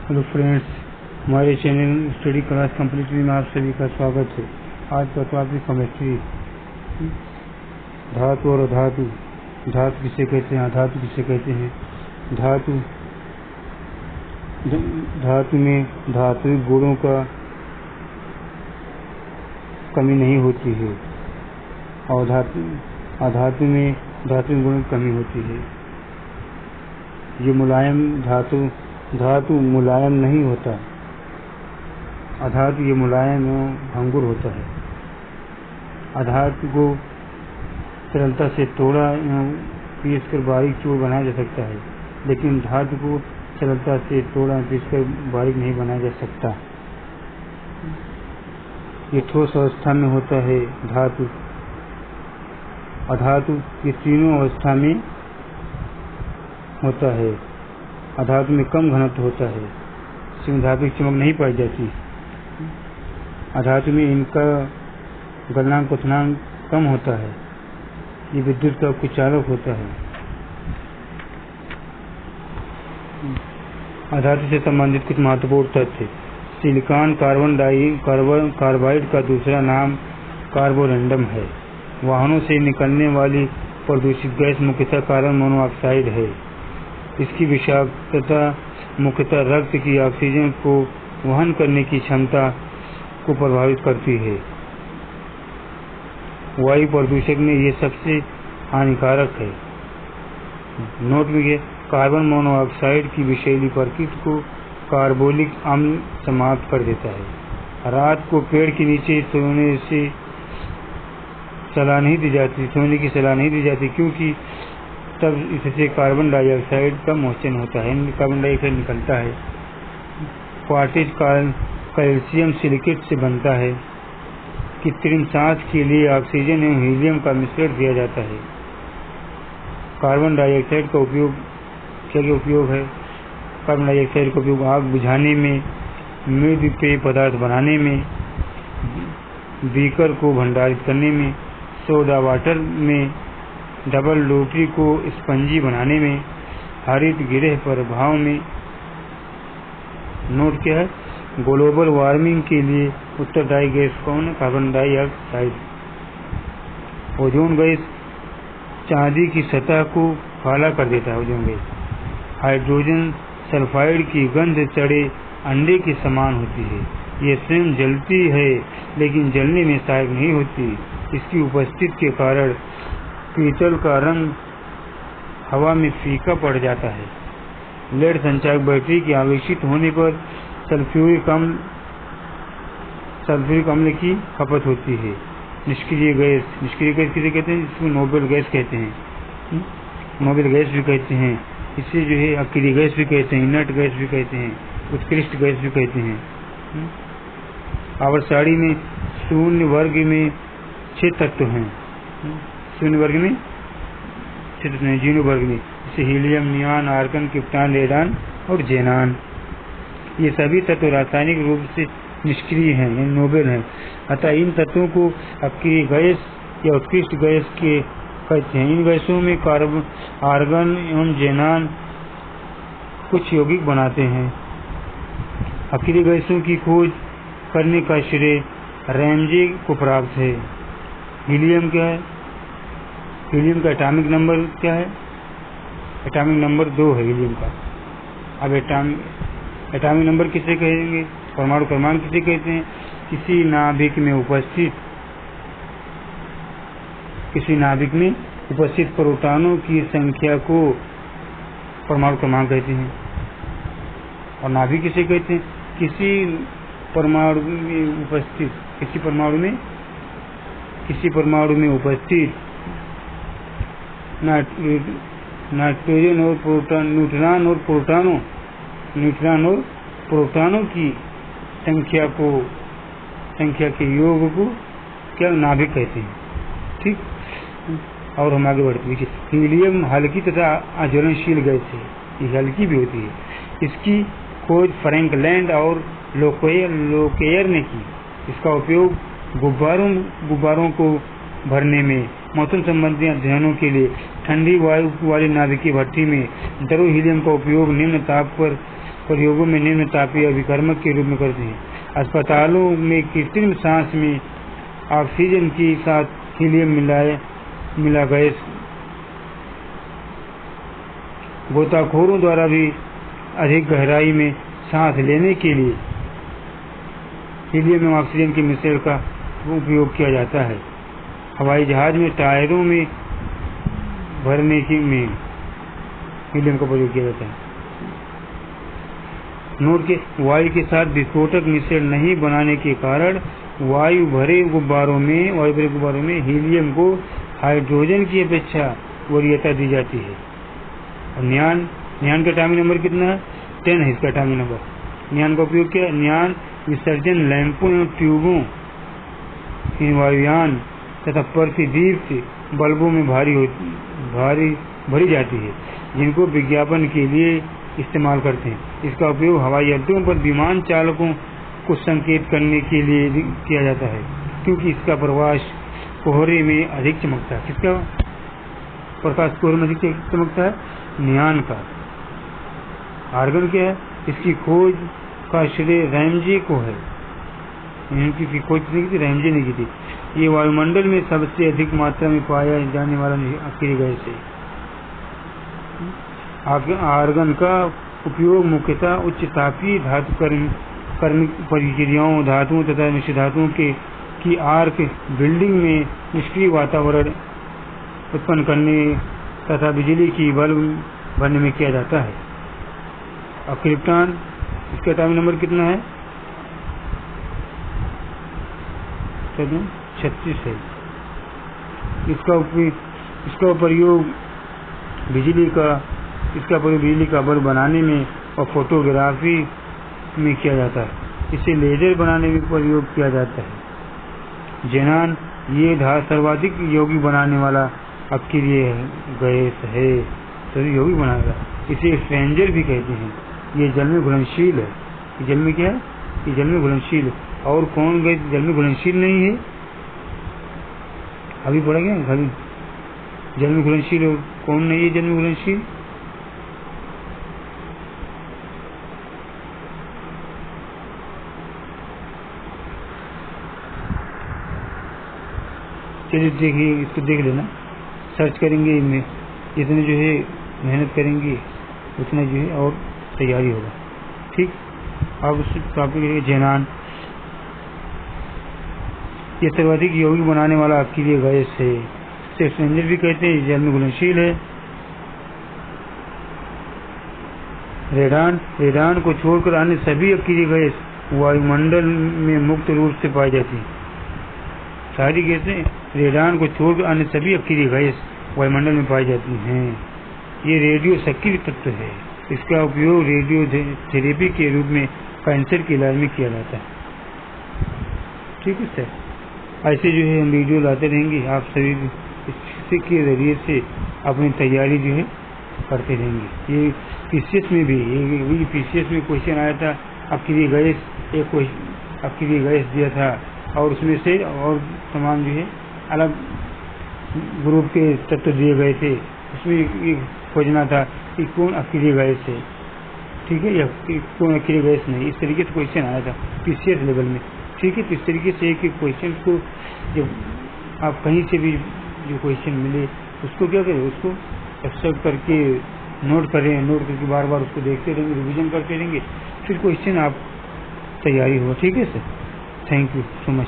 Hello friends, हमारे channel study class completely में आप सभी का स्वागत है। आज का टॉपिक केमिस्ट्री, धातु और अधातु। धातु किसे कहते हैं, अधातु किसे कहते हैं। धातु में धात्विक गुणों का कमी नहीं होती है और अधातु में धात्विक गुणों की कमी होती है। ये मुलायम धातु मुलायम नहीं होता, अधातु ये मुलायम भंगुर होता है। अधातु को सरलता से तोड़ा पीस कर बारीक चूर बनाया जा सकता है, लेकिन धातु को सरलता से तोड़ा पीस कर बारीक नहीं बनाया जा सकता। ये ठोस अवस्था में होता है धातु। अधातु ये तीनों अवस्था में होता है। अधातु में कम घनत्व होता है, इसमें धातु की चमक नहीं पाई जाती। अधातु में इनका गलनांक क्वथनांक कम होता है। ये विद्युत का कुचालक होता है। अधातु से संबंधित कुछ महत्वपूर्ण तथ्य। सिलिकॉन कार्बाइड का दूसरा नाम कार्बोरेंडम है। वाहनों से निकलने वाली प्रदूषित गैस मुख्यतः कार्बन मोनोऑक्साइड है। इसकी विषाक्तता मुख्यतः रक्त की ऑक्सीजन को वहन करने की क्षमता को प्रभावित करती है। वायु प्रदूषक में ये सबसे हानिकारक है। नोट में कार्बन मोनोऑक्साइड की विषैली प्रकृति को कार्बोलिक अम्ल समाप्त कर देता है। रात को पेड़ के नीचे सोने की सलाह नहीं दी जाती क्योंकि तब इससे कार्बन डाइऑक्साइड का मोचन होता है, कार्बन डाइऑक्साइड निकलता है। क्वार्टिज कैल्शियम सिलिकेट से बनता है। कृत्रिम सांस के लिए ऑक्सीजन एवं हीलियम का मिश्रण दिया जाता है। कार्बन डाइऑक्साइड का उपयोग क्या उपयोग है। कार्बन डाइऑक्साइड का उपयोग आग बुझाने में, मृद पेय पदार्थ बनाने में, बीकर को भंडारित करने में, सोडा वाटर में, डबल रोटरी को स्पंजी बनाने में, हरित गृह प्रभाव में। नोट क्या है, ग्लोबल वार्मिंग के लिए उत्तरदायी गैस कौन है, कार्बन डाइऑक्साइड। ओजोन गैस चांदी की सतह को काला कर देता है। ओजोन गैस हाइड्रोजन सल्फाइड की गंध चढ़े अंडे के समान होती है। ये स्वयं जलती है लेकिन जलने में सहायक नहीं होती। इसकी उपस्थिति के कारण पीतल का रंग हवा में फीका पड़ जाता है। लेड संचायक बैटरी के आवेशित होने पर सल्फ्यूरिक अम्ल की खपत होती है। निष्क्रिय गैस किसे कहते हैं, इसको नोबेल गैस कहते हैं, नोबेल गैस भी कहते हैं। इसे जो है अक्रिय गैस भी कहते हैं, इनर्ट गैस भी कहते हैं, उत्कृष्ट गैस भी कहते हैं। आवर्त में शून्य वर्ग में 6 तत्व हैं। शून्य वर्ग में 6 तत्व हैं, जीरो वर्ग में जैसे helium, neon, argon, krypton, radon और जेनान। ये सभी तत्व रासायनिक रूप से निष्क्रिय हैं, नोबेल हैं। अतः इन तत्वों को अक्रिय गैस या उत्कृष्ट गैस के कहते हैं। इन गैसों में आर्गन एवं जेनान कुछ यौगिक बनाते हैं। अक्रिय गैसों की खोज करने का श्रेय रैमजे को प्राप्त है। हीलियम क्या है, हीलियम का एटॉमिक नंबर क्या है, एटॉमिक नंबर 2 है हीलियम का। अब एटॉमिक नंबर किसे कहेंगे, परमाणु क्रमांक किसे कहते हैं, किसी नाभिक में उपस्थित प्रोटॉनों की संख्या को परमाणु क्रमांक कहते हैं। और नाभिक किसे कहते हैं, किसी परमाणु में उपस्थित नाइट्रोजन और प्रोटॉन, न्यूट्रॉन और प्रोटॉनों की संख्या के योग को क्या नाभिक कहते हैं। ठीक, और हम आगे बढ़ते हैं। हीलियम हल्की तथा अज्वलनशील गैस है, ये हल्की भी होती है। इसकी खोज फ्रैंक लैंड और लोकेयर ने की। इसका उपयोग गुब्बारों को भरने में, मौसम संबंधी अध्ययनों के लिए ठंडी वायु वाली नाभिकीय भट्टी में दरो हीलियम का उपयोग निम्न ताप पर प्रयोगों में निम्न तापीय अभिकर्मक के रूप में करते हैं। अस्पतालों में कृत्रिम सांस में ऑक्सीजन के साथ हीलियम मिला गैस। गोताखोरों द्वारा भी अधिक गहराई में सांस लेने के लिए हीलियम एवं ऑक्सीजन के मिश्रण का उपयोग किया जाता है। हवाई जहाज में टायरों में भरने में हीलियम का प्रयोग किया जाता है। नोट के वायु के साथ विस्फोटक मिश्रण नहीं बनाने के कारण वायु भरे गुब्बारों में हीलियम को हाइड्रोजन की अपेक्षा वरीयता दी जाती है। और नियान का एटॉमिक नंबर कितना है? 10 है इसका एटॉमिक नंबर। नियान का उपयोग क्या है? नियान विसर्जन लैंपों एवं ट्यूबों, वायुयान तथा प्रतिदीप्त बल्बों में भरी जाती है, जिनको विज्ञापन के लिए इस्तेमाल करते हैं। इसका उपयोग हवाई अड्डों पर विमान चालकों को संकेत करने के लिए किया जाता है, क्योंकि इसका प्रकाश कोहरे में अधिक चमकता है। किसका प्रकाश कोहरे में अधिक चमकता है? नियान का। आर्गन क्या है? इसकी खोज का श्रेय रैमजे को है। इनकी खोज नहीं की थी, रैमजे ने की थी। ये वायुमंडल में सबसे अधिक मात्रा में पाया जाने वाला अक्रिय गैस है। आर्गन का उपयोग मुख्यतः उच्च तापीय धातु प्रक्रियाओं, धातुओं तथा मिश्र धातुओं की आर्क बिल्डिंग में निष्क्रिय वातावरण उत्पन्न करने तथा बिजली की बल्ब भरने में किया जाता है। और क्रिप्टॉन, इसका एटॉमिक नंबर कितना है? 36 है। इसका प्रयोग बिजली का बल्ब बनाने में और फोटोग्राफी में किया जाता है। इसे लेजर बनाने में प्रयोग किया जाता है। जेनान, ये सर्वाधिक यौगिक बनाने वाला अक्रिय गैस है। तो यौगिक बनाएगा। इसे स्ट्रेंजर भी कहते हैं। ये जल में घुलनशील है। जल में क्या है? ये जल में घुलनशील है। और कौन गैस जल में घुलनशील नहीं है? अभी पढ़ा गया अभी। जल में घुलनशील और कौन नहीं है जल में घुलनशील? चलिए देखिए, इसको देख लेना, सर्च करेंगे इनमें। जितने जो है मेहनत करेंगे उतना जो है और तैयारी होगा। ठीक। अब उस टॉपिक है जेनान। ये सर्वाधिक यौगिक बनाने वाला अक्रिय गैस है। इसे स्ट्रेंजर भी कहते हैं। जल में घुलनशील है। रेडान को छोड़कर अन्य सभी अक्रिय गैस वायुमंडल में मुक्त रूप से पाई जाती है। सारी गैसें, रेडान को छोड़कर अन्य सभी अक्रिय गैस वायुमंडल में पाई जाती हैं। ये रेडियो सक्रिय तत्व है। इसका उपयोग रेडियो थेरेपी के रूप में कैंसर के इलाज में किया जाता है। ठीक है सर। ऐसे जो है हम वीडियो लाते रहेंगे। आप सभी इसके जरिए से अपनी तैयारी जो है करते रहेंगे। ये पीसीएस में भी पीसीएस में क्वेश्चन आया था अक्रिय गैस, एक अक्रिय गैस दिया था और उसमें से और तमाम जो है अलग ग्रुप के तत्व दिए गए थे। उसमें ये खोजना था कि कौन अक्रिय गैस है। ठीक है, या कौन अक्रिय गैस नहीं। इस तरीके से क्वेश्चन आया था पीसीएस लेवल में। ठीक है, तो इस तरीके से एक क्वेश्चन को जब आप कहीं से भी जो क्वेश्चन मिले उसको क्या करें, उसको एक्सेप्ट करके नोट करें। नोट करके बार बार उसको देखते रहेंगे, रिवीजन करते रहेंगे, फिर क्वेश्चन आप तैयारी होगा। ठीक है sir. Thank you so much.